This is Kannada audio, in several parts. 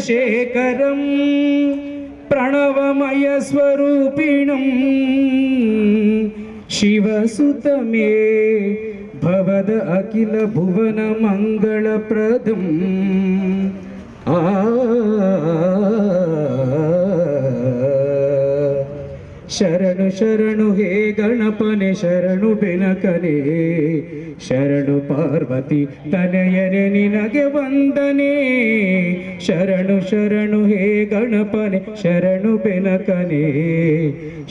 चन्द्रशेखरं प्रणवमय स्वरूपिणं शिवसुतमे भवद अखिल भुवन मंगलप्रदम् ಶರಣು ಶರಣು ಹೇ ಗಣಪನೆ ಶರಣು ಬೆನಕನೆ ಶರಣು ಪಾರ್ವತಿ ತನಯನೆ ನಿನಗೆ ವಂದನೆ ಶರಣು ಶರಣು ಹೇ ಗಣಪನೆ ಶರಣು ಬೆನಕನೆ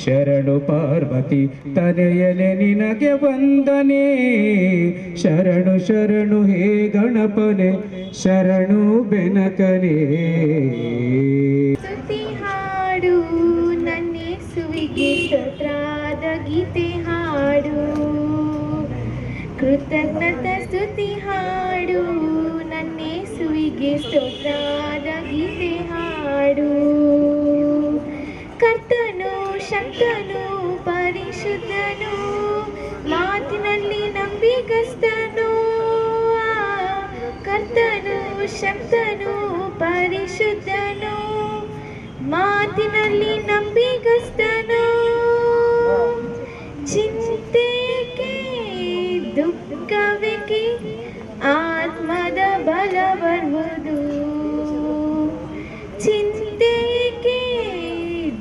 ಶರಣು ಪಾರ್ವತಿ ತನಯನೆ ನಿನಗೆ ವಂದನೆ ಶರಣು ಶರಣು ಹೇ ಗಣಪನೆ ಶರಣು ಬೆನಕನೆ ಹಾಡು ನನ್ನೇಸುವಿಗೆ ಸ್ತೋತ್ರದ ಗೀತೆ ಹಾಡು ಕೃತಜ್ಞತ ಸ್ತುತಿ ಹಾಡು ನನ್ನೇಸುವಿಗೆ ಸ್ತೋತ್ರದ ಗೀತೆ ಹಾಡು ಕರ್ತನು ಶಕ್ತನು ಪರಿಶುದ್ಧನು ಮಾತಿನಲ್ಲಿ ನಂಬಿಗಸ್ತನು ಕರ್ತನು ಶಕ್ತನು ಪರಿಶುದ್ಧನು ಮಾತಿನಲ್ಲಿ ನಂಬಿಗಸ್ತನು ಚಿಂತೆಗೆ ದುಃಖವಿಗೆ ಆತ್ಮದ ಬಲ ಬರುವುದು ಚಿಂತೆಗೆ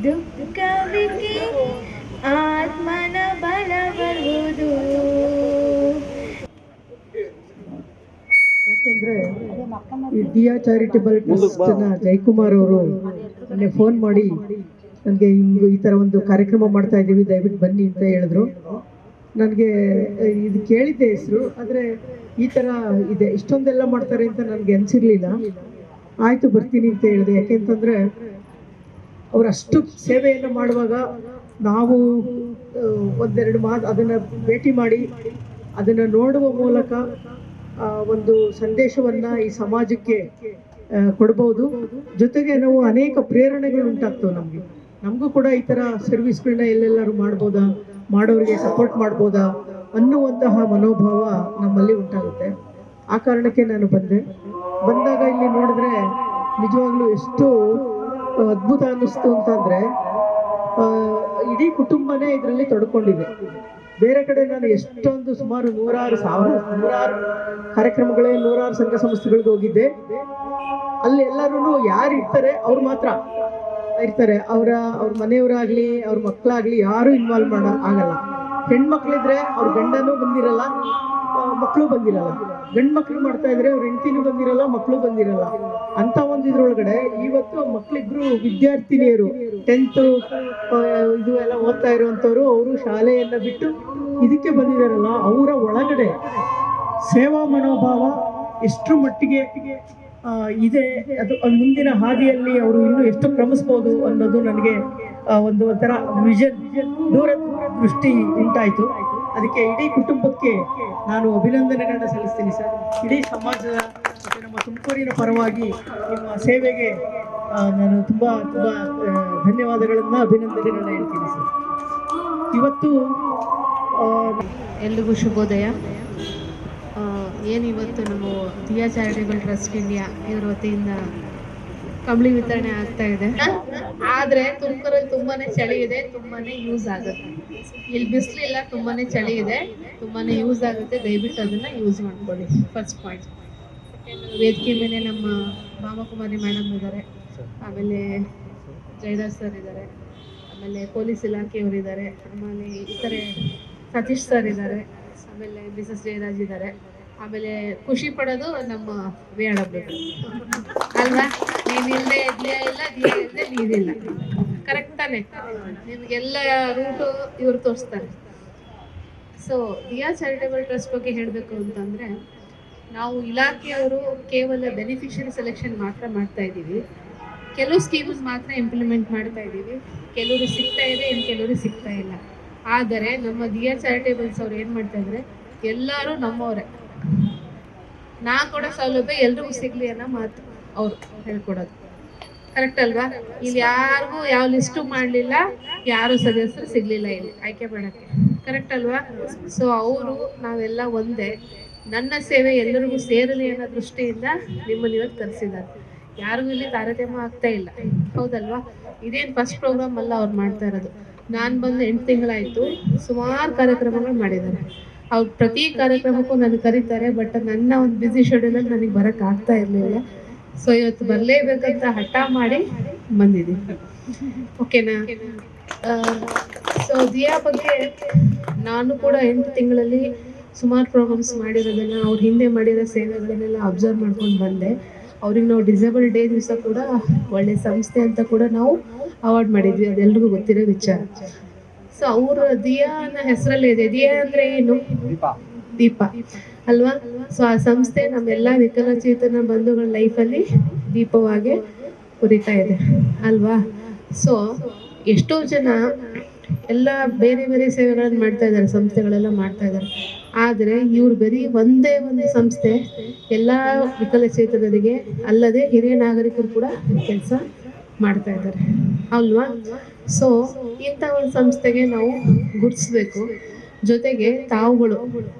ದುಃಖವಿಗೆ ಆತ್ಮನ ಬಲ ಬರುವುದು. ಯಾಕೆಂದ್ರೆ ಈ ದಿಯಾ ಚಾರಿಟಬಲ್ ಟ್ರಸ್ಟ್ನ ಜಯಕುಮಾರ್ ಅವರು ನನಗೆ ಫೋನ್ ಮಾಡಿ ನನಗೆ ಈ ಥರ ಒಂದು ಕಾರ್ಯಕ್ರಮ ಮಾಡ್ತಾ ಇದ್ದೀವಿ ದಯವಿಟ್ಟು ಬನ್ನಿ ಅಂತ ಹೇಳಿದ್ರು. ನನಗೆ ಇದು ಕೇಳಿದ್ದೆ ಹೆಸರು, ಆದರೆ ಈ ಥರ ಇದೆ ಇಷ್ಟೊಂದೆಲ್ಲ ಮಾಡ್ತಾರೆ ಅಂತ ನನಗೆ ಅನಿಸಿರ್ಲಿಲ್ಲ. ಆಯಿತು ಬರ್ತೀನಿ ಅಂತ ಹೇಳಿದೆ. ಯಾಕೆಂತಂದರೆ ಅವರು ಅಷ್ಟು ಸೇವೆಯನ್ನು ಮಾಡುವಾಗ ನಾವು ಒಂದೆರಡು ಮಾತು ಅದನ್ನು ಭೇಟಿ ಮಾಡಿ ಅದನ್ನು ನೋಡುವ ಮೂಲಕ ಒಂದು ಸಂದೇಶವನ್ನು ಈ ಸಮಾಜಕ್ಕೆ ಕೊಡ್ಬೋದು. ಜೊತೆಗೆ ನಾವು ಅನೇಕ ಪ್ರೇರಣೆಗಳು ಉಂಟಾಗ್ತವೆ. ನಮಗೂ ಕೂಡ ಈ ಥರ ಸರ್ವಿಸ್ಗಳನ್ನ ಎಲ್ಲೆಲ್ಲರೂ ಮಾಡ್ಬೋದಾ, ಮಾಡೋರಿಗೆ ಸಪೋರ್ಟ್ ಮಾಡ್ಬೋದಾ ಅನ್ನುವಂತಹ ಮನೋಭಾವ ನಮ್ಮಲ್ಲಿ ಉಂಟಾಗುತ್ತೆ. ಆ ಕಾರಣಕ್ಕೆ ನಾನು ಬಂದಾಗ ಇಲ್ಲಿ ನೋಡಿದ್ರೆ ನಿಜವಾಗ್ಲೂ ಎಷ್ಟು ಅದ್ಭುತ ಅನ್ನಿಸ್ತು ಅಂತಂದರೆ ಇಡೀ ಕುಟುಂಬನೇ ಇದರಲ್ಲಿ ತೊಡ್ಕೊಂಡಿದೆ. ಬೇರೆ ಕಡೆ ನಾನು ಎಷ್ಟೊಂದು ಸುಮಾರು ನೂರಾರು ಕಾರ್ಯಕ್ರಮಗಳೇ ನೂರಾರು ಸಂಘ ಸಂಸ್ಥೆಗಳಿಗೆ ಹೋಗಿದ್ದೆ. ಅಲ್ಲಿ ಎಲ್ಲರೂ ಯಾರು ಇರ್ತಾರೆ ಅವ್ರು ಮಾತ್ರ ಇರ್ತಾರೆ. ಅವ್ರ ಮನೆಯವರಾಗ್ಲಿ ಅವ್ರ ಮಕ್ಕಳಾಗ್ಲಿ ಯಾರು ಇನ್ವಾಲ್ವ್ ಆಗಲ್ಲ. ಹೆಣ್ಮಕ್ಳಿದ್ರೆ ಅವ್ರ ಗಂಡನೂ ಬಂದಿರಲ್ಲ, ಮಕ್ಕಳು ಬಂದಿರಲ್ಲ. ಗಂಡು ಮಕ್ಳು ಮಾಡ್ತಾ ಇದ್ರೆ ಅವ್ರ ಹೆಂಡತಿನೂ ಬಂದಿರಲ್ಲ, ಮಕ್ಕಳು ಬಂದಿರಲ್ಲ. ಅಂತ ಒಂದು ಇದ್ರೊಳಗಡೆ ಇವತ್ತು ಮಕ್ಕಳಿಬ್ರು ವಿದ್ಯಾರ್ಥಿನಿಯರು 10th ಇದು ಎಲ್ಲ ಓದ್ತಾ ಇರುವಂಥವ್ರು, ಅವರು ಶಾಲೆಯನ್ನು ಬಿಟ್ಟು ಇದಕ್ಕೆ ಬಂದಿದ್ದಾರಲ್ಲ, ಅವರ ಒಳಗಡೆ ಸೇವಾ ಮನೋಭಾವ ಎಷ್ಟು ಮಟ್ಟಿಗೆ ಇದೆ, ಅದು ಮುಂದಿನ ಹಾದಿಯಲ್ಲಿ ಅವರು ಇನ್ನೂ ಎಷ್ಟು ಕ್ರಮಿಸ್ಬೋದು ಅನ್ನೋದು ನನಗೆ ಒಂದು ಒಂಥರ ದೂರದೃಷ್ಟಿ ಉಂಟಾಯಿತು. ಅದಕ್ಕೆ ಇಡೀ ಕುಟುಂಬಕ್ಕೆ ನಾನು ಅಭಿನಂದನೆಗಳನ್ನ ಸಲ್ಲಿಸ್ತೀನಿ ಸರ್. ಇಡೀ ಸಮಾಜದ ಮತ್ತು ನಮ್ಮ ತುಮಕೂರಿನ ಪರವಾಗಿ ನಿಮ್ಮ ಸೇವೆಗೆ ನಾನು ತುಂಬ ಧನ್ಯವಾದಗಳನ್ನು ಅಭಿನಂದನೆಗಳನ್ನ ಹೇಳ್ತೀನಿ ಸರ್. ಇವತ್ತು ಎಲ್ರಿಗೂ ಶುಭೋದಯ. ಏನಿವತ್ತು ನಮ್ಮ ದಿಯಾ ಚಾರಿಟೇಬಲ್ ಟ್ರಸ್ಟ್ ಇಂಡಿಯಾ ಇದ್ರ ವತಿಯಿಂದ ಕಂಬಳಿ ವಿತರಣೆ ಆಗ್ತಾ ಇದೆ. ಆದರೆ ತುಮಕೂರಲ್ಲಿ ತುಂಬಾ ಚಳಿ ಇದೆ, ತುಂಬಾ ಯೂಸ್ ಆಗುತ್ತೆ. ಇಲ್ಲಿ ಬಿಸಿಲಿಲ್ಲ, ತುಂಬಾ ಚಳಿ ಇದೆ, ತುಂಬಾ ಯೂಸ್ ಆಗುತ್ತೆ. ದಯವಿಟ್ಟು ಅದನ್ನು ಯೂಸ್ ಮಾಡ್ಕೊಳ್ಳಿ. First point. ವೇದಿಕೆ ಮೇಲೆ ನಮ್ಮ ಭಾಮಕುಮಾರಿ ಮೇಡಮ್ ಇದ್ದಾರೆ, ಆಮೇಲೆ ಜಯರಾಜ್ ಸರ್ ಇದ್ದಾರೆ, ಆಮೇಲೆ ಪೊಲೀಸ್ ಇಲಾಖೆಯವರಿದ್ದಾರೆ, ಆಮೇಲೆ ಇತರೆ ಸತೀಶ್ ಸರ್ ಇದ್ದಾರೆ, ಆಮೇಲೆ ಮಿಸಸ್ ಜಯರಾಜ್ ಇದ್ದಾರೆ. ಆಮೇಲೆ ಖುಷಿ ಪಡೋದು ನಮ್ಮ ವೇಣಬ್ರು ಅಲ್ವಾ? ನೀನಿಲ್ಲದೆ ದಿಯಾ ಇಲ್ಲ, ದಿಯಾ ಇಲ್ಲದೆ ನೀರಿಲ್ಲ. ಕರೆಕ್ಟ್ ತಾನೆ? ನಿಮಗೆಲ್ಲ ರೂಟು ಇವರು ತೋರಿಸ್ತಾರೆ. ಸೊ ದಿಯಾ ಚಾರಿಟೇಬಲ್ ಟ್ರಸ್ಟ್ ಬಗ್ಗೆ ಹೇಳಬೇಕು ಅಂತಂದರೆ, ನಾವು ಇಲಾಖೆಯವರು ಕೇವಲ ಬೆನಿಫಿಷರಿ ಸೆಲೆಕ್ಷನ್ ಮಾತ್ರ ಮಾಡ್ತಾ ಇದ್ದೀವಿ. ಕೆಲವು ಸ್ಕೀಮ್ಸ್ ಮಾತ್ರ ಇಂಪ್ಲಿಮೆಂಟ್ ಮಾಡ್ತಾ ಇದ್ದೀವಿ. ಕೆಲವರು ಸಿಗ್ತಾ ಇದೆ, ಇನ್ನು ಕೆಲವರು ಸಿಗ್ತಾ ಇಲ್ಲ. ಆದರೆ ನಮ್ಮ ದಿಯಾ ಚಾರಿಟೇಬಲ್ಸ್ ಅವ್ರು ಏನು ಮಾಡ್ತಾ ಇದ್ದಾರೆ, ಎಲ್ಲರೂ ನಮ್ಮವರೇ, ನಾ ಕೊಡೋ ಸೌಲಭ್ಯ ಎಲ್ರಿಗೂ ಸಿಗಲಿ ಅನ್ನೋ ಮಾತು ಅವರು ಹೇಳ್ಕೊಡೋದು. ಕರೆಕ್ಟ್ ಅಲ್ವಾ? ಇಲ್ಲಿ ಯಾರಿಗೂ ಯಾವ ಲಿಸ್ಟು ಮಾಡಲಿಲ್ಲ, ಯಾರು ಸದಸ್ಯರು ಸಿಗಲಿಲ್ಲ ಇಲ್ಲಿ ಆಯ್ಕೆ ಮಾಡೋಕ್ಕೆ. ಕರೆಕ್ಟ್ ಅಲ್ವಾ? ಸೊ ಅವರು ನಾವೆಲ್ಲ ಒಂದೇ, ನನ್ನ ಸೇವೆ ಎಲ್ಲರಿಗೂ ಸೇರಲಿ ಅನ್ನೋ ದೃಷ್ಟಿಯಿಂದ ನಿಮ್ಮನ್ನು ಇವತ್ತು ಕರೆಸಿದ್ದಾರೆ. ಯಾರಿಗೂ ಇಲ್ಲಿ ತಾರತಮ್ಯ ಆಗ್ತಾ ಇಲ್ಲ, ಹೌದಲ್ವಾ? ಇದೇನು ಫಸ್ಟ್ ಪ್ರೋಗ್ರಾಮ್ ಅಲ್ಲ ಅವ್ರು ಮಾಡ್ತಾ ಇರೋದು. ನಾನು ಬಂದು 8 ತಿಂಗಳಾಯಿತು, ಸುಮಾರು ಕಾರ್ಯಕ್ರಮಗಳು ಮಾಡಿದ್ದಾರೆ. ಅವ್ರು ಪ್ರತಿ ಕಾರ್ಯಕ್ರಮಕ್ಕೂ ನನಗೆ ಕರೀತಾರೆ, ಬಟ್ ನನ್ನ ಒಂದು ಬ್ಯುಸಿ ಶೆಡ್ಯೂಲಲ್ಲಿ ನನಗೆ ಬರೋಕ್ಕೆ ಆಗ್ತಾ ಇರಲಿಲ್ಲ. ಸೊ ಇವತ್ತು ಬರಲೇಬೇಕಂತ ಹಠ ಮಾಡಿ ಬಂದಿದ್ದೀನಿ, ಓಕೆನಾ? ಸೊ ದಿಯಾ ಬಗ್ಗೆ ನಾನು ಕೂಡ 8 ತಿಂಗಳಲ್ಲಿ ಸುಮಾರು ಪ್ರೋಗ್ರಾಮ್ಸ್ ಮಾಡಿರೋದನ್ನು, ಅವ್ರ ಹಿಂದೆ ಮಾಡಿರೋ ಸೇವೆಗಳನ್ನೆಲ್ಲ ಅಬ್ಸರ್ವ್ ಮಾಡ್ಕೊಂಡು ಬಂದೆ. ಅವ್ರಿಗೆ ನಾವು ಡಿಸೇಬಲ್ ಡೇ ದಿವಸ ಕೂಡ ಒಳ್ಳೆ ಸಂಸ್ಥೆ ಅಂತ ಕೂಡ ನಾವು ಅವಾರ್ಡ್ ಮಾಡಿದ್ವಿ, ಅದೆಲ್ರಿಗೂ ಗೊತ್ತಿರೋ ವಿಚಾರ. ಸೊ ಅವರು ದಿಯಾನ ಹೆಸರಲ್ಲೇ ಇದೆ. ದಿಯಾ ಅಂದರೆ ಏನು? ದೀಪ ಅಲ್ವಾ? ಸೊ ಆ ಸಂಸ್ಥೆ ನಮ್ಮೆಲ್ಲ ವಿಕಲಚೇತನ ಬಂಧುಗಳ ಲೈಫಲ್ಲಿ ದೀಪವಾಗಿ ಉರಿತಾ ಇದೆ ಅಲ್ವಾ? ಸೊ ಎಷ್ಟೋ ಜನ ಎಲ್ಲ ಬೇರೆ ಬೇರೆ ಸೇವೆಗಳನ್ನು ಮಾಡ್ತಾ ಇದ್ದಾರೆ, ಸಂಸ್ಥೆಗಳೆಲ್ಲ ಮಾಡ್ತಾ ಇದ್ದಾರೆ. ಆದರೆ ಇವ್ರು ಬರೀ ಒಂದೇ ಒಂದು ಸಂಸ್ಥೆ ಎಲ್ಲ ವಿಕಲಚೇತನರಿಗೆ ಅಲ್ಲದೆ ಹಿರಿಯ ನಾಗರಿಕರು ಕೂಡ ಕೆಲಸ ಮಾಡ್ತಾ ಇದ್ದಾರೆ ಅಲ್ವಾ? ಸೊ ಇಂಥ ಒಂದು ಸಂಸ್ಥೆಗೆ ನಾವು ಗುರುತಿಸ್ಬೇಕು. ಜೊತೆಗೆ ತಾವುಗಳು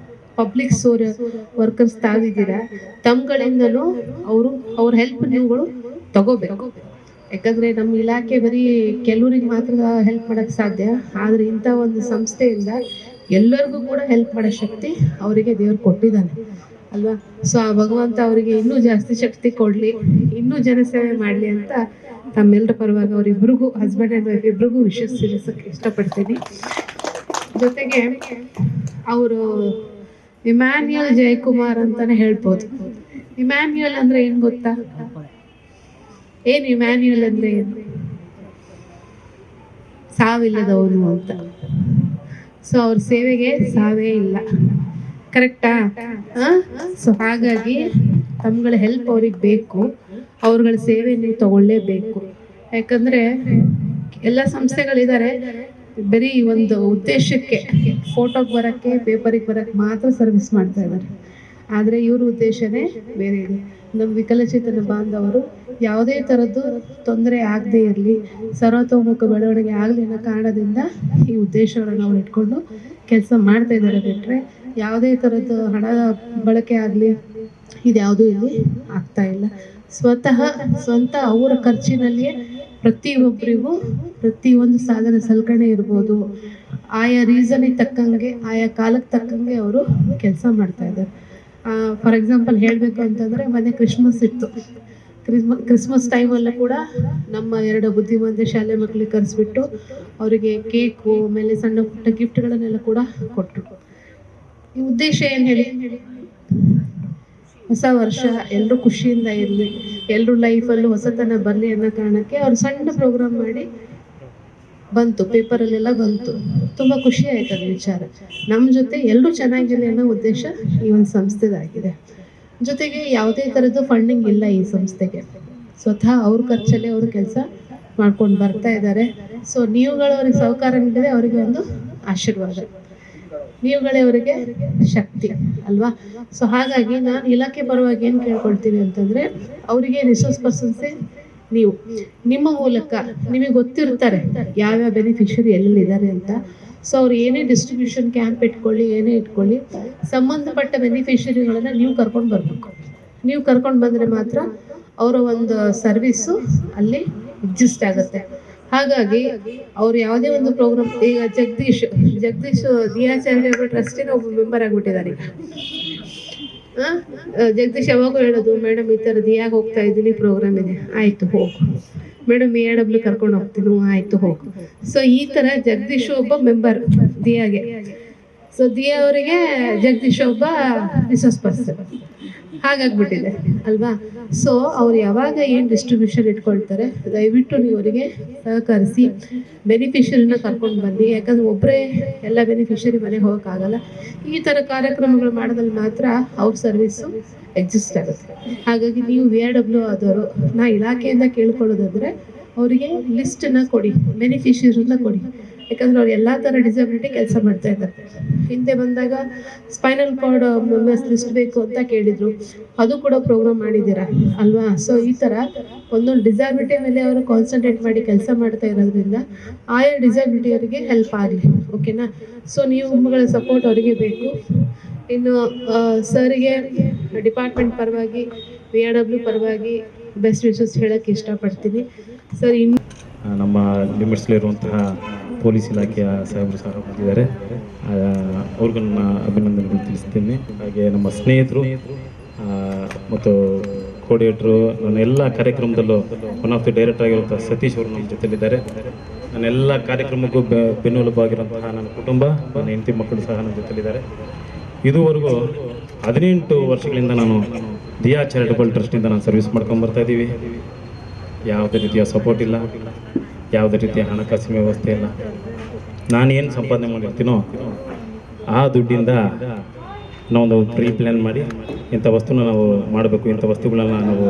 ಪಬ್ಲಿಕ್ ವರ್ಕರ್ಸ್ ತಾವಿದ್ದೀರಾ, ತಮ್ಗಳಿಂದಲೂ ಅವ್ರ ಹೆಲ್ಪ್ ನೀವುಗಳು ತಗೋಬೇಕು. ಯಾಕಂದರೆ ನಮ್ಮ ಇಲಾಖೆ ಬರೀ ಕೆಲವರಿಗೆ ಮಾತ್ರ ಹೆಲ್ಪ್ ಮಾಡೋಕ್ಕೆ ಸಾಧ್ಯ, ಆದರೆ ಇಂಥ ಒಂದು ಸಂಸ್ಥೆಯಿಂದ ಎಲ್ಲರಿಗೂ ಕೂಡ ಹೆಲ್ಪ್ ಮಾಡೋ ಶಕ್ತಿ ಅವರಿಗೆ ದೇವ್ರು ಕೊಟ್ಟಿದ್ದಾನೆ ಅಲ್ವಾ? ಸೊ ಆ ಭಗವಂತ ಅವರಿಗೆ ಇನ್ನೂ ಜಾಸ್ತಿ ಶಕ್ತಿ ಕೊಡಲಿ, ಇನ್ನೂ ಜನಸೇವೆ ಮಾಡಲಿ ಅಂತ ತಮ್ಮೆಲ್ಲರ ಪರವಾಗಿ ಅವರಿಬ್ಬರಿಗೂ, ಹಸ್ಬೆಂಡ್ ಆ್ಯಂಡ್ ವೈಫ್ ಇಬ್ಬರಿಗೂ ವಿಶೇಷ ತಿಳಿಸೋಕ್ಕೆ ಇಷ್ಟಪಡ್ತೀನಿ. ಜೊತೆಗೆ ಅವರು ಇಮ್ಯಾನ್ಯುಯಲ್ ಜಯಕುಮಾರ್ ಅಂತಲೇ ಹೇಳ್ಬೋದು. ಇಮ್ಯಾನ್ಯುಯಲ್ ಅಂದರೆ ಏನು ಗೊತ್ತಾ? ಏನು ಇಮ್ಯಾನ್ಯುಯಲ್ ಅಂದರೆ ಏನು? ಸಾವಿಲ್ಲದವನು ಅಂತ. ಸೊ ಅವ್ರ ಸೇವೆಗೆ ಸಾವೇ ಇಲ್ಲ, ಕರೆಕ್ಟಾ? ಸೊ ಹಾಗಾಗಿ ತಮ್ಗಳ ಹೆಲ್ಪ್ ಅವ್ರಿಗೆ ಬೇಕು, ಅವ್ರಗಳ ಸೇವೆ ನೀವು ತಗೊಳ್ಳೇಬೇಕು. ಯಾಕಂದರೆ ಎಲ್ಲ ಸಂಸ್ಥೆಗಳಿದ್ದಾರೆ, ಬರೀ ಒಂದು ಉದ್ದೇಶಕ್ಕೆ ಫೋಟೋಗೆ ಬರೋಕ್ಕೆ, ಪೇಪರಿಗೆ ಬರೋಕ್ಕೆ ಮಾತ್ರ ಸರ್ವಿಸ್ ಮಾಡ್ತಾ ಇದ್ದಾರೆ. ಆದರೆ ಇವ್ರ ಉದ್ದೇಶನೇ ಬೇರೆ ಇದೆ. ನಮ್ಮ ವಿಕಲಚೇತನ ಬಾಂಧವರು ಯಾವುದೇ ಥರದ್ದು ತೊಂದರೆ ಆಗದೇ ಇರಲಿ, ಸರ್ವತೋಮುಖ ಬೆಳವಣಿಗೆ ಆಗಲಿ ಅನ್ನೋ ಕಾರಣದಿಂದ ಈ ಉದ್ದೇಶಗಳನ್ನು ಅವ್ರು ಇಟ್ಕೊಂಡು ಕೆಲಸ ಮಾಡ್ತಾ ಇದ್ದಾರೆ. ಬಿಟ್ಟರೆ ಯಾವುದೇ ಥರದ್ದು ಹಣ ಬಳಕೆ ಆಗಲಿ ಇದ್ಯಾವುದೂ ಇಲ್ಲಿ ಆಗ್ತಾ ಇಲ್ಲ. ಸ್ವಂತ ಅವರ ಖರ್ಚಿನಲ್ಲಿಯೇ ಪ್ರತಿಯೊಬ್ಬರಿಗೂ ಪ್ರತಿಯೊಂದು ಸಾಧನ ಸಲಕರಣೆ ಇರ್ಬೋದು, ಆಯಾ ರೀಸನಿಗೆ ತಕ್ಕಂಗೆ, ಆಯಾ ಕಾಲಕ್ಕೆ ತಕ್ಕಂಗೆ ಅವರು ಕೆಲಸ ಮಾಡ್ತಾ ಇದ್ದಾರೆ. ಫಾರ್ ಎಕ್ಸಾಂಪಲ್ ಹೇಳಬೇಕು ಅಂತಂದರೆ, ಮೊನ್ನೆ ಕ್ರಿಸ್ಮಸ್ ಇತ್ತು. ಕ್ರಿಸ್ಮಸ್ ಟೈಮಲ್ಲೂ ಕೂಡ ನಮ್ಮ 2 ಬುದ್ಧಿವಂತ ಶಾಲೆ ಮಕ್ಕಳಿಗೆ ಕರೆಸ್ಬಿಟ್ಟು ಅವರಿಗೆ ಕೇಕು, ಆಮೇಲೆ ಸಣ್ಣ ಪುಟ್ಟ ಗಿಫ್ಟ್ಗಳನ್ನೆಲ್ಲ ಕೂಡ ಕೊಟ್ಟರು. ಈ ಉದ್ದೇಶ ಏನು ಹೇಳಿ? ಹೊಸ ವರ್ಷ ಎಲ್ಲರೂ ಖುಷಿಯಿಂದ ಇರಲಿ, ಎಲ್ಲರೂ ಲೈಫಲ್ಲೂ ಹೊಸತನ ಬರಲಿ ಅನ್ನೋ ಕಾರಣಕ್ಕೆ ಅವ್ರು ಸಣ್ಣ ಪ್ರೋಗ್ರಾಮ್ ಮಾಡಿ ಬಂತು, ಪೇಪರಲ್ಲೆಲ್ಲ ಬಂತು. ತುಂಬ ಖುಷಿ ಆಯ್ತು ಅದು ವಿಚಾರ. ನಮ್ಮ ಜೊತೆ ಎಲ್ಲರೂ ಚೆನ್ನಾಗಿರಲಿ ಅನ್ನೋ ಉದ್ದೇಶ ಈ ಒಂದು ಸಂಸ್ಥೆದಾಗಿದೆ. ಜೊತೆಗೆ ಯಾವುದೇ ಥರದ್ದು ಫಂಡಿಂಗ್ ಇಲ್ಲ ಈ ಸಂಸ್ಥೆಗೆ, ಸ್ವತಃ ಅವ್ರ ಖರ್ಚಲ್ಲೇ ಅವರು ಕೆಲಸ ಮಾಡ್ಕೊಂಡು ಬರ್ತಾ ಇದ್ದಾರೆ. ಸೊ ನೀವುಗಳು ಅವ್ರಿಗೆ ಸಹಕಾರ ನೀಡಿದರೆ ಅವರಿಗೆ ಒಂದು ಆಶೀರ್ವಾದ, ನೀವುಗಳೇ ಅವರಿಗೆ ಶಕ್ತಿ ಅಲ್ವಾ? ಸೊ ಹಾಗಾಗಿ ನಾನು ಇಲಾಖೆ ಪರವಾಗಿ ಏನು ಕೇಳ್ಕೊಳ್ತೀನಿ ಅಂತಂದರೆ, ಅವರಿಗೆ ರಿಸೋರ್ಸ್ ಪರ್ಸನ್ಸೇ ನೀವು, ನಿಮ್ಮ ಮೂಲಕ ನಿಮಗೆ ಗೊತ್ತಿರ್ತಾರೆ ಯಾವ್ಯಾವ ಬೆನಿಫಿಷರಿ ಎಲ್ಲೆಲ್ಲಿದ್ದಾರೆ ಅಂತ. ಸೊ ಅವ್ರು ಏನೇ ಡಿಸ್ಟ್ರಿಬ್ಯೂಷನ್ ಕ್ಯಾಂಪ್ ಇಟ್ಕೊಳ್ಳಿ, ಏನೇ ಇಟ್ಕೊಳ್ಳಿ, ಸಂಬಂಧಪಟ್ಟ ಬೆನಿಫಿಷರಿಗಳನ್ನು ನೀವು ಕರ್ಕೊಂಡು ಬರಬೇಕು. ನೀವು ಕರ್ಕೊಂಡು ಬಂದರೆ ಮಾತ್ರ ಅವರ ಒಂದು ಸರ್ವಿಸ್ಸು ಅಲ್ಲಿ ಎಕ್ಸಿಸ್ಟ್ ಆಗುತ್ತೆ. ಹಾಗಾಗಿ ಅವ್ರು ಯಾವುದೇ ಒಂದು ಪ್ರೋಗ್ರಾಮ್, ಈಗ ಜಗದೀಶ್ ದಿಯಾ ಚಾರಿಟೇಬಲ್ ಟ್ರಸ್ಟಿನ ಒಬ್ಬ ಮೆಂಬರ್ ಆಗಿಬಿಟ್ಟಿದ್ದಾರೆ ಈಗ. ಜಗದೀಶ್ ಯಾವಾಗೂ ಹೇಳೋದು, ಮೇಡಮ್ ಈ ಥರ ದಿಯಾಗೆ ಹೋಗ್ತಾ ಇದ್ದೀನಿ, ಪ್ರೋಗ್ರಾಮ್ ಇದೆ, ಆಯಿತು ಹೋಗು. ಮೇಡಮ್ AW ಕರ್ಕೊಂಡು ಹೋಗ್ತೀನಿ, ಆಯಿತು ಹೋಗು. ಸೊ ಈ ಥರ ಜಗದೀಶ್ ಒಬ್ಬ ಮೆಂಬರ್ ದಿಯಾಗೆ. ಸೊ ದಿಯಾ ಅವರಿಗೆ ಜಗದೀಶ್ ಒಬ್ಬ ರಿಸೋರ್ಸ್ ಪರ್ಸನ್ ಹಾಗಾಗ್ಬಿಟ್ಟಿದೆ ಅಲ್ವಾ? ಸೊ ಅವ್ರು ಯಾವಾಗ ಏನು ಡಿಸ್ಟ್ರಿಬ್ಯೂಷನ್ ಇಟ್ಕೊಳ್ತಾರೆ, ದಯವಿಟ್ಟು ನೀವು ಅವರಿಗೆ ಸಹಕರಿಸಿ ಬೆನಿಫಿಷರಿನ ಕರ್ಕೊಂಡು ಬನ್ನಿ. ಯಾಕಂದರೆ ಒಬ್ಬರೇ ಎಲ್ಲ ಬೆನಿಫಿಷರಿ ಮನೆಗೆ ಹೋಗೋಕ್ಕಾಗಲ್ಲ. ಈ ಥರ ಕಾರ್ಯಕ್ರಮಗಳು ಮಾಡೋದ್ರಲ್ಲಿ ಮಾತ್ರ ಅವ್ರ ಸರ್ವಿಸು ಎಕ್ಸಿಸ್ಟ್ ಆಗುತ್ತೆ. ಹಾಗಾಗಿ ನೀವು VRW ಆದವರು, ನಾ ಇಲಾಖೆಯಿಂದ ಕೇಳ್ಕೊಳ್ಳೋದಾದರೆ ಅವರಿಗೆ ಲಿಸ್ಟನ್ನು ಕೊಡಿ, ಬೆನಿಫಿಷರಿನ ಕೊಡಿ. ಯಾಕಂದರೆ ಅವ್ರು ಎಲ್ಲ ಥರ ಡಿಸಬಿಲಿಟಿ ಕೆಲಸ ಮಾಡ್ತಾ ಇದ್ದಾರೆ. ಹಿಂದೆ ಬಂದಾಗ ಸ್ಪೈನಲ್ ಕಾರ್ಡ್ ಮೆಂಬರ್ಸ್ ಲಿಸ್ಟ್ ಬೇಕು ಅಂತ ಕೇಳಿದರು, ಅದು ಕೂಡ ಪ್ರೋಗ್ರಾಮ್ ಮಾಡಿದ್ದೀರಾ ಅಲ್ವಾ? ಸೊ ಈ ಥರ ಒಂದೊಂದು ಡಿಸಬಿಲಿಟಿ ಮೇಲೆ ಅವರು ಕಾನ್ಸಂಟ್ರೇಟ್ ಮಾಡಿ ಕೆಲಸ ಮಾಡ್ತಾ ಇರೋದ್ರಿಂದ ಆಯಾ ಡಿಸಬಿಲಿಟಿಯವರಿಗೆ ಹೆಲ್ಪ್ ಆಗಲಿ, ಓಕೆನಾ? ಸೊ ನಿಮ್ಮಗಳ ಸಪೋರ್ಟ್ ಅವರಿಗೆ ಬೇಕು. ಇನ್ನು ಸರಿಗೆ ಡಿಪಾರ್ಟ್ಮೆಂಟ್ ಪರವಾಗಿ, VRW ಪರವಾಗಿ ಬೆಸ್ಟ್ ವಿಶಸ್ ಹೇಳೋಕ್ಕೆ ಇಷ್ಟಪಡ್ತೀನಿ ಸರ್. ಇನ್ನು ನಮ್ಮ ಲಿಮಿಟ್ಸ್ಲಿರುವಂತಹ ಪೊಲೀಸ್ ಇಲಾಖೆಯ ಸಾಹೇಬರು ಸಹ ಬಂದಿದ್ದಾರೆ, ಅವ್ರಿಗೂ ನನ್ನ ಅಭಿನಂದನೆಗಳು ತಿಳಿಸ್ತೀನಿ. ಹಾಗೆ ನಮ್ಮ ಸ್ನೇಹಿತರು ಮತ್ತು ಕೋಆರ್ಡಿನೇಟ್ರು, ನನ್ನ ಎಲ್ಲ ಕಾರ್ಯಕ್ರಮದಲ್ಲೂ ಒನ್ ಆಫ್ ದಿ ಡೈರೆಕ್ಟರ್ ಆಗಿರುವಂಥ ಸತೀಶ್ ಅವರು ನಮ್ಮ ಜೊತೆಲಿದ್ದಾರೆ. ನನ್ನ ಎಲ್ಲ ಕಾರ್ಯಕ್ರಮಕ್ಕೂ ಬೆನ್ನೆಲುಬಾಗಿರುವಂತಹ ನನ್ನ ಕುಟುಂಬ, ನನ್ನ ಹೆಂಡತಿ ಮಕ್ಕಳು ಸಹ ನನ್ನ ಜೊತೆಲಿದ್ದಾರೆ. ಇದುವರೆಗೂ 18 ವರ್ಷಗಳಿಂದ ನಾನು ದಿಯಾ ಚಾರಿಟಬಲ್ ಟ್ರಸ್ಟಿಂದ ನಾನು ಸರ್ವಿಸ್ ಮಾಡ್ಕೊಂಬರ್ತಾ ಇದ್ದೀವಿ. ಯಾವುದೇ ರೀತಿಯ ಸಪೋರ್ಟ್ ಇಲ್ಲ, ಯಾವುದೇ ರೀತಿಯ ಹಣಕಾಸಿನ ವ್ಯವಸ್ಥೆ ಇಲ್ಲ. ನಾನೇನು ಸಂಪಾದನೆ ಮಾಡಿರ್ತೀನೋ ಆ ದುಡ್ಡಿಂದ ನಾವೊಂದು ಪ್ರೀ ಪ್ಲ್ಯಾನ್ ಮಾಡಿ ಇಂಥ ವಸ್ತುನ ನಾವು ಮಾಡಬೇಕು, ಇಂಥ ವಸ್ತುಗಳನ್ನ ನಾವು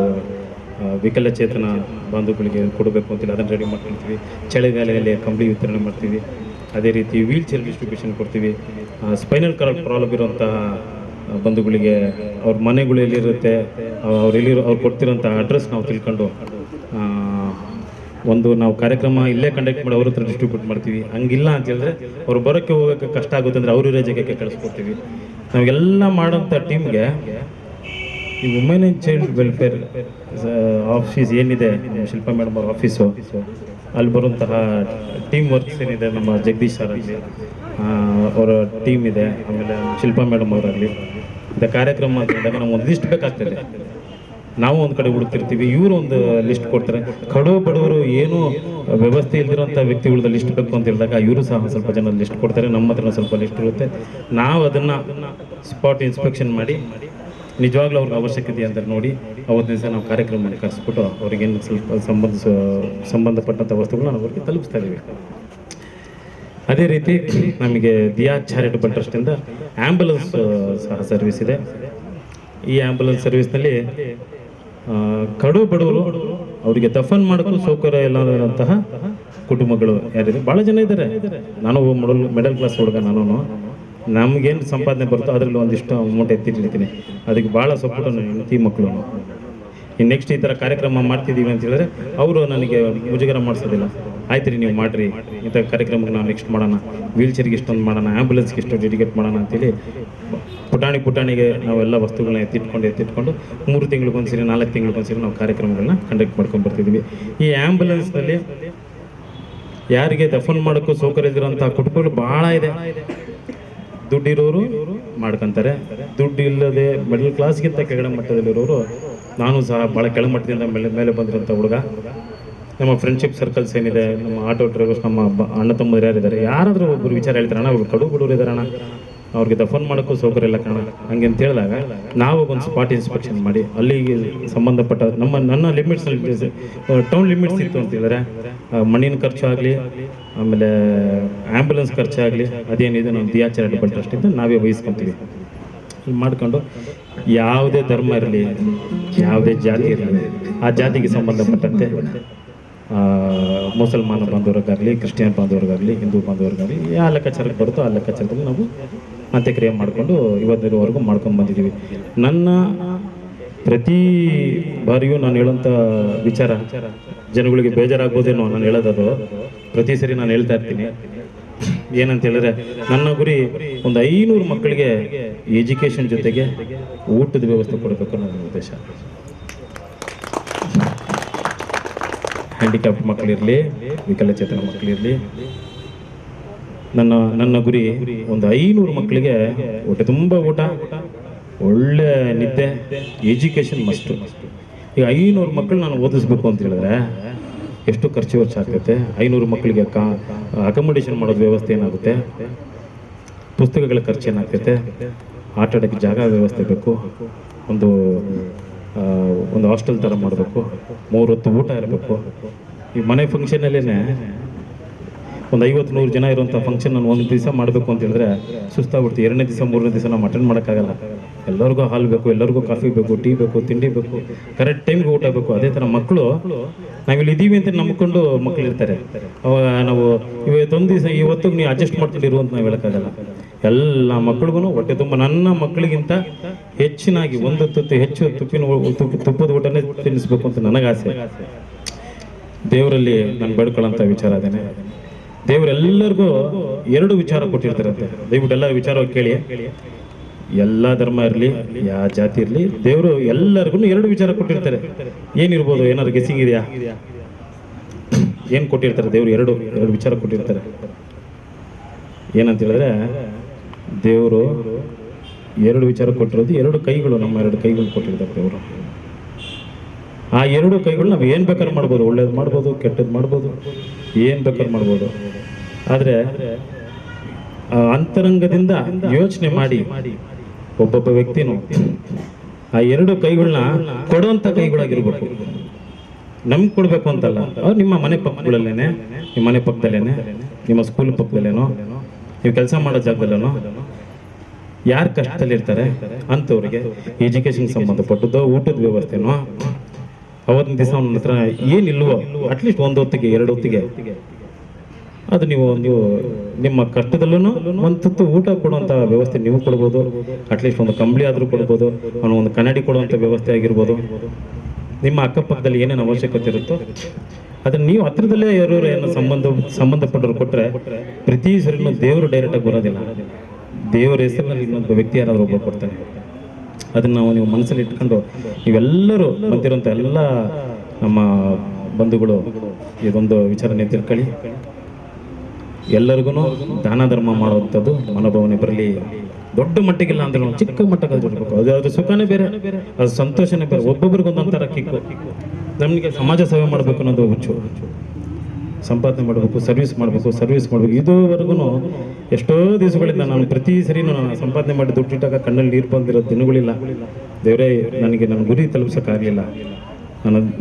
ವಿಕಲಚೇತನ ಬಾಂಧವಗಳಿಗೆ ಕೊಡಬೇಕು ಅಂತಿಲ್ಲ, ಅದನ್ನು ರೆಡಿ ಮಾಡ್ಕೊಳ್ತೀವಿ. ಚಳಿಗಾಲದಲ್ಲಿ ಕಂಬಳಿ ವಿತರಣೆ ಮಾಡ್ತೀವಿ. ಅದೇ ರೀತಿ ವೀಲ್ ಚೇರ್ ಡಿಸ್ಟ್ರಿಬ್ಯೂಷನ್ ಕೊಡ್ತೀವಿ. ಸ್ಪೈನಲ್ ಕಾರ್ಡ್ ಪ್ರಾಬ್ಲಮ್ ಇರುವಂತಹ ಬಂಧುಗಳಿಗೆ ಅವ್ರ ಮನೆಗಳು ಎಲ್ಲಿರುತ್ತೆ, ಅವ್ರು ಕೊಡ್ತಿರೋಂಥ ಅಡ್ರೆಸ್ ನಾವು ತಿಳ್ಕೊಂಡು ಒಂದು ನಾವು ಕಾರ್ಯಕ್ರಮ ಇಲ್ಲೇ ಕಂಡಕ್ಟ್ ಮಾಡಿ ಅವ್ರ ಹತ್ರ ಡಿಸ್ಟ್ರಿಬ್ಯೂಟ್ ಮಾಡ್ತೀವಿ. ಹಂಗಿಲ್ಲ ಅಂತ ಹೇಳಿದ್ರೆ ಅವ್ರು ಬರೋಕ್ಕೆ ಹೋಗೋಕ್ಕೆ ಕಷ್ಟ ಆಗುತ್ತೆ ಅಂದರೆ ಅವ್ರ ಜಾಗಕ್ಕೆ ಕಳಿಸ್ಕೊಡ್ತೀವಿ. ನಾವೆಲ್ಲ ಮಾಡೋಂಥ ಟೀಮ್ಗೆ ಈ women and child welfare office ಏನಿದೆ, ಶಿಲ್ಪಾ ಮೇಡಮ್ ಅವ್ರ ಆಫೀಸು, ಅಲ್ಲಿ ಬರುವಂತಹ ಟೀಮ್ ವರ್ಕ್ಸ್ ಏನಿದೆ, ನಮ್ಮ ಜಗದೀಶ್ ಸರ್ ಆಗಲಿ ಅವರ ಟೀಮ್ ಇದೆ, ಆಮೇಲೆ ಶಿಲ್ಪಾ ಮೇಡಮ್ ಅವರಾಗಲಿ, ಇಂಥ ಕಾರ್ಯಕ್ರಮ ಅಂದಾಗ ನಮ್ಗೆ ಒಂದು ಲಿಸ್ಟ್ ಬೇಕಾಗ್ತದೆ. ನಾವು ಒಂದು ಕಡೆ ಹುಡುಕ್ತಿರ್ತೀವಿ, ಇವರು ಒಂದು ಲಿಸ್ಟ್ ಕೊಡ್ತಾರೆ. ಕಡು ಬಡವರು ಏನು ವ್ಯವಸ್ಥೆ ಇಲ್ದಿರೋಂಥ ವ್ಯಕ್ತಿಗಳದ್ದು ಲಿಸ್ಟ್ ಬೇಕು ಅಂತ ಹೇಳಿದಾಗ ಇವರು ಸಹ ಸ್ವಲ್ಪ ಜನ ಲಿಸ್ಟ್ ಕೊಡ್ತಾರೆ. ನಮ್ಮ ಹತ್ರ ಸ್ವಲ್ಪ ಲಿಸ್ಟ್ ಇರುತ್ತೆ. ನಾವು ಅದನ್ನು ಸ್ಪಾಟ್ ಇನ್ಸ್ಪೆಕ್ಷನ್ ಮಾಡಿ ನಿಜವಾಗ್ಲೂ ಅವ್ರಿಗೆ ಅವಶ್ಯಕತೆ ಅಂತ ನೋಡಿ ಅವತ್ತು ದಿವಸ ನಾವು ಕಾರ್ಯಕ್ರಮವನ್ನು ಕರೆಸ್ಬಿಟ್ಟು ಅವ್ರಿಗೇನು ಸ್ವಲ್ಪ ಸಂಬಂಧಪಟ್ಟಂಥ ವಸ್ತುಗಳನ್ನ ನಾವು ಅವ್ರಿಗೆ ತಲುಪಿಸ್ತಾ ಇದ್ದೀವಿ. ಅದೇ ರೀತಿ ನಮಗೆ ದಿಯಾ ಚಾರಿಟಬಲ್ ಟ್ರಸ್ಟಿಂದ ಆ್ಯಂಬುಲೆನ್ಸ್ ಸಹ ಸರ್ವಿಸ್ ಇದೆ. ಈ ಆ್ಯಂಬುಲೆನ್ಸ್ ಸರ್ವಿಸ್ನಲ್ಲಿ ಕಡು ಬಡವರು ಅವರಿಗೆ ದಫನ್ ಮಾಡೋಕ್ಕೂ ಸೌಕರ್ಯ ಇಲ್ಲದಂತಹ ಕುಟುಂಬಗಳು ಯಾರಿದೆ ಭಾಳ ಜನ ಇದ್ದಾರೆ. ನಾನು ಮಿಡಲ್ ಕ್ಲಾಸ್ ಹುಡುಗ, ನಾನು ನಮಗೇನು ಸಂಪಾದನೆ ಬರುತ್ತೋ ಅದರಲ್ಲಿ ಒಂದಿಷ್ಟು ಅಮೌಂಟ್ ಎತ್ತಿಟ್ಟಿರ್ತೀನಿ. ಅದಕ್ಕೆ ಭಾಳ ಸಪೋರ್ಟ್ ನನ್ನ ಹೆಂಡತಿ ಮಕ್ಕಳು. ಇನ್ನು ನೆಕ್ಸ್ಟ್ ಈ ಥರ ಕಾರ್ಯಕ್ರಮ ಮಾಡ್ತಿದ್ದೀವಿ ಅಂತ ಹೇಳಿದ್ರೆ ಅವರು ನನಗೆ ಮುಜುಗರ ಮಾಡಿಸೋದಿಲ್ಲ. ಆಯ್ತು ರೀ, ನೀವು ಮಾಡಿರಿ, ಇಂಥ ಕಾರ್ಯಕ್ರಮಕ್ಕೆ ನಾವು ನೆಕ್ಸ್ಟ್ ಮಾಡೋಣ, ವೀಲ್ ಚೇರ್ಗೆ ಇಷ್ಟೊಂದು ಮಾಡೋಣ, ಆ್ಯಂಬುಲೆನ್ಸ್ಗೆ ಇಷ್ಟು ಡೆಡಿಕೇಟ್ ಮಾಡೋಣ ಅಂತೇಳಿ ಪುಟಾಣಿಗೆ ನಾವೆಲ್ಲ ವಸ್ತುಗಳನ್ನ ಎತ್ತಿಟ್ಕೊಂಡು 3 ತಿಂಗಳಿಗೊಂದ್ಸರಿ 4 ತಿಂಗಳಿಗೊಂದ್ಸರಿ ನಾವು ಕಾರ್ಯಕ್ರಮಗಳನ್ನ ಕಂಡಕ್ಟ್ ಮಾಡ್ಕೊಂಡು ಬರ್ತಿದ್ದೀವಿ. ಈ ಆ್ಯಂಬುಲೆನ್ಸ್ನಲ್ಲಿ ಯಾರಿಗೆ ದಫನ್ ಮಾಡೋಕ್ಕೂ ಸೌಕರ್ಯ ಇದ್ದಿರೋಂಥ ಕುಟುಂಬಗಳು ಭಾಳ ಇದೆ. ದುಡ್ಡಿರೋರು ಮಾಡ್ಕೊತಾರೆ, ದುಡ್ಡು ಇಲ್ಲದೆ ಮಿಡಲ್ ಕ್ಲಾಸ್ಗಿಂತ ಕೆಳಗಡೆ ಮಟ್ಟದಲ್ಲಿರೋರು, ನಾನು ಸಹ ಭಾಳ ಕೆಳಮಟ್ಟದಿಂದ ಮೇಲೆ ಬಂದಿರೋಂಥ ಹುಡುಗ. ನಮ್ಮ ಫ್ರೆಂಡ್ಶಿಪ್ ಸರ್ಕಲ್ಸ್ ಏನಿದೆ, ನಮ್ಮ ಆಟೋ ಡ್ರೈವರ್ಸ್, ನಮ್ಮ ಅಣ್ಣ ತಮ್ಮರು ಯಾರಿದ್ದಾರೆ, ಯಾರಾದರೂ ಒಬ್ಬರು ವಿಚಾರ ಹೇಳ್ತಾರೆ, ಅಣ್ಣ ಅವ್ರು ಕಡು ಬಡವರು ಇದ್ದಾರೆ ಅಣ್ಣ, ಅವ್ರಿಗೆ ದಫನ್ ಮಾಡೋಕ್ಕೂ ಸೌಕರ್ಯ ಇಲ್ಲ ಕಾರಣ ಹಂಗೆ ಅಂತ ಹೇಳಿದಾಗ ನಾವು ಒಂದು ಸ್ಪಾಟ್ ಇನ್ಸ್ಪೆಕ್ಷನ್ ಮಾಡಿ ಅಲ್ಲಿಗೆ ಸಂಬಂಧಪಟ್ಟ ನನ್ನ ಲಿಮಿಟ್ಸ್ನಲ್ಲಿ ಟೌನ್ ಲಿಮಿಟ್ಸ್ ಇತ್ತು ಅಂತ ಹೇಳಿದ್ರೆ ಮಣ್ಣಿನ ಖರ್ಚು ಆಗಲಿ, ಆಮೇಲೆ ಆ್ಯಂಬುಲೆನ್ಸ್ ಖರ್ಚಾಗಲಿ, ಅದೇನಿದೆ ನಾವು ದಿಯಾ ಚಾರಿಟಬಲ್ ಟ್ರಸ್ಟಿಂದ ನಾವೇ ವಹಿಸ್ಕೊತೀವಿ. ಇಲ್ಲಿ ಮಾಡ್ಕೊಂಡು ಯಾವುದೇ ಧರ್ಮ ಇರಲಿ, ಯಾವುದೇ ಜಾತಿ ಇರಲಿ, ಆ ಜಾತಿಗೆ ಸಂಬಂಧಪಟ್ಟಂತೆ ಮುಸಲ್ಮಾನ ಬಾಂಧವರಿಗಾಗಲಿ, ಕ್ರಿಶ್ಚಿಯನ್ ಬಾಂಧವರಿಗಾಗಲಿ, ಹಿಂದೂ ಬಾಂಧವರಿಗಾಗಲಿ ಯಾವ ಲೆಕ್ಕಾಚಾರಕ್ಕೆ ಬರುತ್ತೋ ಆ ಲೆಕ್ಕಾಚಾರದಲ್ಲಿ ನಾವು ಅಂತ್ಯಕ್ರಿಯೆ ಮಾಡಿಕೊಂಡು ಇವತ್ತಿನವರೆಗೂ ಮಾಡ್ಕೊಂಡು ಬಂದಿದ್ದೀವಿ. ನನ್ನ ಪ್ರತಿ ಬಾರಿಯೂ ನಾನು ಹೇಳೋಂಥ ವಿಚಾರ ಜನಗಳಿಗೆ ಬೇಜಾರಾಗ್ಬೋದೇನೋ ನಾನು ಹೇಳೋದದು, ಪ್ರತಿ ಸರಿ ನಾನು ಹೇಳ್ತಾ ಇರ್ತೀನಿ. ಏನಂತ ಹೇಳಿದ್ರೆ ನನ್ನ ಗುರಿ ಒಂದು 500 ಮಕ್ಕಳಿಗೆ ಎಜುಕೇಷನ್ ಜೊತೆಗೆ ಊಟದ ವ್ಯವಸ್ಥೆ ಕೊಡಬೇಕು ನನ್ನ ಉದ್ದೇಶ. ಹ್ಯಾಂಡಿಕ್ಯಾಪ್ಟ್ ಮಕ್ಕಳಿರಲಿ, ವಿಕಲಚೇತನ ಮಕ್ಕಳಿರಲಿ, ನನ್ನ ಗುರಿ ಒಂದು 500 ಮಕ್ಕಳಿಗೆ ಹೊಟ್ಟೆ ತುಂಬ ಊಟ, ಒಳ್ಳೆ ನಿದ್ದೆ, ಎಜುಕೇಷನ್ ಮಸ್ಟು. ಈಗ 500 ಮಕ್ಕಳು ನಾನು ಓದಿಸ್ಬೇಕು ಅಂತ ಹೇಳಿದ್ರೆ ಎಷ್ಟು ಖರ್ಚು ಆಗ್ತೈತೆ? 500 ಮಕ್ಕಳಿಗೆ ಅಕಾಮಿಡೇಷನ್ ಮಾಡೋದು ವ್ಯವಸ್ಥೆ ಏನಾಗುತ್ತೆ, ಪುಸ್ತಕಗಳ ಖರ್ಚು ಏನಾಗ್ತೈತೆ, ಆಟ ಆಡೋಕ್ಕೆ ಜಾಗ ವ್ಯವಸ್ಥೆ ಬೇಕು, ಒಂದು ಹಾಸ್ಟೆಲ್ ಥರ ಮಾಡಬೇಕು, 3 ಹೊತ್ತು ಊಟ ಇರಬೇಕು. ಈ ಮನೆ ಫಂಕ್ಷನಲ್ಲೇ ಒಂದು 50-100 ಜನ ಇರುವಂಥ ಫಂಕ್ಷನ್ ನಾನು ಒಂದು ದಿವಸ ಮಾಡಬೇಕು ಅಂತ ಹೇಳಿದ್ರೆ ಸುಸ್ತಾಗ್ಬಿಡ್ತೀವಿ. 2ನೇ ದಿವಸ 3ನೇ ದಿವಸ ನಾವು ಅಟೆಂಡ್ ಮಾಡೋಕ್ಕಾಗಲ್ಲ. ಎಲ್ಲರಿಗೂ ಹಾಲು ಬೇಕು, ಎಲ್ಲರಿಗೂ ಕಾಫಿ ಬೇಕು, ಟೀ ಬೇಕು, ತಿಂಡಿ ಬೇಕು, ಕರೆಕ್ಟ್ ಟೈಮ್ಗೆ ಊಟ ಬೇಕು. ಅದೇ ಥರ ಮಕ್ಕಳು ನಾವಿಲ್ಲಿ ಇದ್ದೀವಿ ಅಂತ ನಂಬಿಕೊಂಡು ಮಕ್ಕಳು ಇರ್ತಾರೆ. ಅವಾಗ ನಾವು ಇವತ್ತೊಂದು ದಿವಸ ಇವತ್ತಿಗೆ ನೀವು ಅಡ್ಜಸ್ಟ್ ಮಾಡ್ಕೊಂಡಿರು ಅಂತ ನಾವು ಹೇಳೋಕ್ಕಾಗಲ್ಲ. ಎಲ್ಲ ಮಕ್ಕಳಿಗೂ ಹೊಟ್ಟೆ ತುಂಬ, ನನ್ನ ಮಕ್ಕಳಿಗಿಂತ ಹೆಚ್ಚಿನಾಗಿ 1 ತುತ್ತು ಹೆಚ್ಚು ತುಪ್ಪದ ಊಟನೇ ತಿನ್ನಿಸ್ಬೇಕು ಅಂತ ನನಗಾಸೆ. ದೇವರಲ್ಲಿ ನಾನು ಬೇಡ್ಕೊಳ್ಳೋಂಥ ವಿಚಾರ ಅದೇನೆ. ದೇವರೆಲ್ಲರಿಗೂ 2 ವಿಚಾರ ಕೊಟ್ಟಿರ್ತಾರಂತೆ. ದಯವಿಟ್ಟು ಎಲ್ಲ ವಿಚಾರ ಕೇಳಿ. ಎಲ್ಲ ಧರ್ಮ ಇರಲಿ, ಯಾವ ಜಾತಿ ಇರಲಿ, ದೇವರು ಎಲ್ಲರಿಗೂ ಎರಡು ವಿಚಾರ ಕೊಟ್ಟಿರ್ತಾರೆ. ಏನಿರ್ಬೋದು? ಏನಾದ್ರು ಗೆಸ್ಸಿಂಗ್ ಇದೆಯಾ? ಏನು ಕೊಟ್ಟಿರ್ತಾರೆ ದೇವರು? ಎರಡು ವಿಚಾರ ಕೊಟ್ಟಿರ್ತಾರೆ. ಏನಂತ ಹೇಳಿದ್ರೆ, ದೇವರು ಎರಡು ವಿಚಾರ ಕೊಟ್ಟಿರೋದು, ಎರಡು ಕೈಗಳು, ನಮ್ಮ ಎರಡು ಕೈಗಳು ಕೊಟ್ಟಿರ್ತಾರೆ ದೇವರು. ಆ ಎರಡು ಕೈಗಳು ನಾವು ಏನು ಬೇಕಾದ್ರೂ ಮಾಡ್ಬೋದು, ಒಳ್ಳೇದು ಮಾಡ್ಬೋದು, ಕೆಟ್ಟದ್ದು ಮಾಡ್ಬೋದು, ಏನು ಬೇಕಾದ್ರೂ ಮಾಡ್ಬೋದು. ಆದರೆ ಅಂತರಂಗದಿಂದ ಯೋಚನೆ ಮಾಡಿ ಒಬ್ಬೊಬ್ಬ ವ್ಯಕ್ತಿನೂ ಆ ಎರಡು ಕೈಗಳನ್ನ ಕೊಡುವಂಥ ಕೈಗಳಾಗಿರ್ಬೇಕು. ನಮ್ಗೆ ಕೊಡಬೇಕು ಅಂತಲ್ಲ, ಅವ್ರು ನಿಮ್ಮ ಮನೆ ಪಕ್ಕಗಳಲ್ಲೇನೆ, ನಿಮ್ಮ ಮನೆ ಪಕ್ಕದಲ್ಲೇನೆ, ನಿಮ್ಮ ಸ್ಕೂಲ್ ಪಕ್ಕದಲ್ಲೇನೋ, ನೀವು ಕೆಲಸ ಮಾಡೋ ಜಾಗದಲ್ಲೇನೋ ಯಾರು ಕಷ್ಟದಲ್ಲಿರ್ತಾರೆ ಅಂಥವ್ರಿಗೆ ಎಜುಕೇಷನ್ ಸಂಬಂಧಪಟ್ಟದ್ದು, ಊಟದ ವ್ಯವಸ್ಥೆನೋ, ಅವತ್ತಿನ ದಿವಸ ಅವನ ಹತ್ರ ಏನಿಲ್ವೋ ಅಟ್ಲೀಸ್ಟ್ ಒಂದು ಹೊತ್ತಿಗೆ, ಎರಡು ಹೊತ್ತಿಗೆ ಅದು ನೀವು ನಿಮ್ಮ ಕಷ್ಟದಲ್ಲೂ ಒಂದು ತುತ್ತು ಊಟ ಕೊಡುವಂಥ ವ್ಯವಸ್ಥೆ ನೀವು ಕೊಡ್ಬೋದು. ಅಟ್ಲೀಸ್ಟ್ ಒಂದು ಕಂಬಳಿ ಆದರೂ ಕೊಡ್ಬೋದು, ಅವನು ಒಂದು ಕನ್ನಡಿ ಕೊಡುವಂಥ ವ್ಯವಸ್ಥೆ ಆಗಿರ್ಬೋದು. ನಿಮ್ಮ ಅಕ್ಕಪಕ್ಕದಲ್ಲಿ ಏನೇನು ಅವಶ್ಯಕತೆ ಇರುತ್ತೋ ಅದನ್ನು ನೀವು ಹತ್ರದಲ್ಲೇ ಯಾರು ಏನು ಸಂಬಂಧಪಟ್ಟವ್ರು ಕೊಟ್ಟರೆ, ಪ್ರತಿ ಸರಿನೂ ದೇವರು ಡೈರೆಕ್ಟಾಗಿ ಬರೋದಿಲ್ಲ. ದೇವರ ಹೆಸರಿನಲ್ಲಿ ಇನ್ನೊಬ್ಬ ವ್ಯಕ್ತಿ ಯಾರಾದರೂ ಒಬ್ಬ ಕೊಡ್ತಾನೆ. ಅದನ್ನು ನೀವು ಮನಸ್ಸಲ್ಲಿ ಇಟ್ಕೊಂಡು ನೀವೆಲ್ಲರೂ ಬಂದಿರೋಂಥ ಎಲ್ಲ ನಮ್ಮ ಬಂಧುಗಳು ಇದೊಂದು ವಿಚಾರನೆ ತಿಳ್ಕೊಳ್ಳಿ. ಎಲ್ಲರಿಗೂ ದಾನ ಧರ್ಮ ಮಾಡುವಂಥದ್ದು ಮನೋಭಾವನೆ ಬರಲಿ. ದೊಡ್ಡ ಮಟ್ಟಿಗಿಲ್ಲ ಅಂದ್ರೆ ಚಿಕ್ಕ ಮಟ್ಟಕ್ಕೆ ಇರಬೇಕು. ಅದು ಸುಖನೇ ಬೇರೆ, ಅದು ಸಂತೋಷನೇ ಬೇರೆ. ಒಬ್ಬೊಬ್ರಿಗೊಂದೊಂಥರ ಕಿಕ್ಕು. ನಮಗೆ ಸಮಾಜ ಸೇವೆ ಮಾಡಬೇಕು ಅನ್ನೋದು ಹುಚ್ಚು. ಸಂಪಾದನೆ ಮಾಡಬೇಕು, ಸರ್ವಿಸ್ ಮಾಡಬೇಕು. ಇದುವರೆಗೂ ಎಷ್ಟೋ ದಿವಸಗಳಿಂದ ನಾನು ಪ್ರತಿ ಸರಿನೂ ನಾನು ಸಂಪಾದನೆ ಮಾಡಿ ದುಡ್ಡಿಟ್ಟಾಗ ಕಣ್ಣಲ್ಲಿ ನೀರು ಬಂದಿರೋ ದಿನಗಳಿಲ್ಲ. ದೇವರೇ, ನನಗೆ ನನ್ನ ಗುರಿ ತಲುಪಿಸೋಕ್ಕಾಗಲಿಲ್ಲ.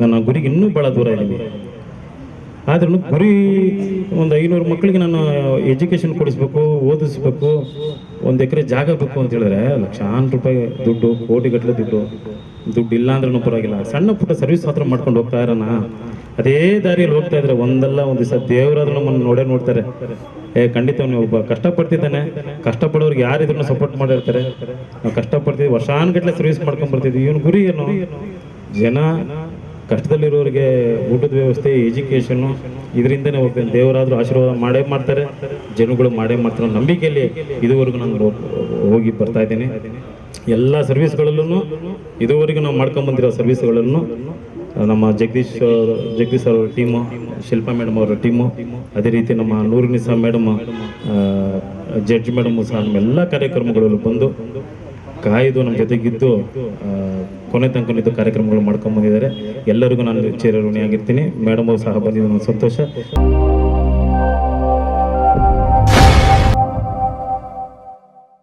ನನ್ನ ಗುರಿಗೆ ಇನ್ನೂ ಭಾಳ ದೂರ ಇದ್ದೀನಿ. ಆದ್ರೂ ಗುರಿ ಒಂದು 500 ಮಕ್ಕಳಿಗೆ ನಾನು ಎಜುಕೇಷನ್ ಕೊಡಿಸ್ಬೇಕು, ಓದಿಸ್ಬೇಕು, 1 ಎಕರೆ ಜಾಗ ಬೇಕು ಅಂತ ಹೇಳಿದ್ರೆ ಲಕ್ಷಾಂತರ ರೂಪಾಯಿ ದುಡ್ಡು, ಕೋಟಿಗಟ್ಟಲೆ ದುಡ್ಡು ಇಲ್ಲ ಅಂದ್ರೂ ಪರವಾಗಿಲ್ಲ. ಸಣ್ಣ ಪುಟ್ಟ ಸರ್ವಿಸ್ ಮಾತ್ರ ಮಾಡ್ಕೊಂಡು ಹೋಗ್ತಾ ಇರೋಣ. ಅದೇ ದಾರಿಯಲ್ಲಿ ಹೋಗ್ತಾ ಇದ್ರೆ ಒಂದಲ್ಲ ಒಂದು ದಿವಸ ದೇವರಾದ್ರೂ ನಮ್ಮನ್ನು ನೋಡ್ತಾರೆ. ಖಂಡಿತ ನೀವು ಒಬ್ಬ ಕಷ್ಟಪಡ್ತಿದ್ದಾನೆ, ಕಷ್ಟಪಡೋರಿಗೆ ಯಾರಿದ್ರು ಸಪೋರ್ಟ್ ಮಾಡಿರ್ತಾರೆ. ನಾವು ಕಷ್ಟಪಡ್ತೀವಿ, ವರ್ಷಾನುಗಟ್ಟಲೆ ಸರ್ವಿಸ್ ಮಾಡ್ಕೊಂಡು ಬರ್ತಿದ್ವಿ. ಇವನು ಗುರಿ ಏನು? ಜನ ಕಷ್ಟದಲ್ಲಿರೋರಿಗೆ ಊಟದ ವ್ಯವಸ್ಥೆ, ಎಜುಕೇಷನ್ನು, ಇದರಿಂದನೇ ಹೋಗ್ತೇನೆ. ದೇವರಾದರೂ ಆಶೀರ್ವಾದ ಮಾಡ್ತಾರೆ, ಜನಗಳು ಮಾಡ್ತಾರೆ. ನಂಬಿಕೆಯಲ್ಲಿ ಇದುವರೆಗೂ ನಾನು ಹೋಗಿ ಬರ್ತಾ ಇದ್ದೀನಿ. ಎಲ್ಲ ಸರ್ವಿಸ್ಗಳಲ್ಲೂ ಇದುವರೆಗೂ ನಾವು ಮಾಡ್ಕೊಂಬಂದಿರೋ ಸರ್ವಿಸ್ಗಳಲ್ಲೂ ನಮ್ಮ ಜಗದೀಶ್ ಅವರ ಟೀಮು, ಶಿಲ್ಪಾ ಮೇಡಮ್ ಅವರ ಟೀಮು, ಅದೇ ರೀತಿ ನಮ್ಮ ನೂರುನಿಸಾ ಮೇಡಮ್, ಜಡ್ಜ್ ಮೇಡಮು ಸಹ ನಮ್ಮೆಲ್ಲ ಕಾರ್ಯಕ್ರಮಗಳಲ್ಲೂ ಬಂದು ಕಾಯ್ದು ನಮ್ಮ ಜೊತೆಗಿದ್ದು ಕೊನೆ ತನಕ ಕಾರ್ಯಕ್ರಮಗಳು ಮಾಡ್ಕೊಂಡು ಬಂದಿದ್ದಾರೆ. ಎಲ್ಲರಿಗೂ ನಾನು ಚಿರಋಣಿಯಾಗಿರ್ತೀನಿ. ಮೇಡಮ್ ಅವರು ಸಹ ಬಂದಿದ್ದು ನನಗೆ ಸಂತೋಷ.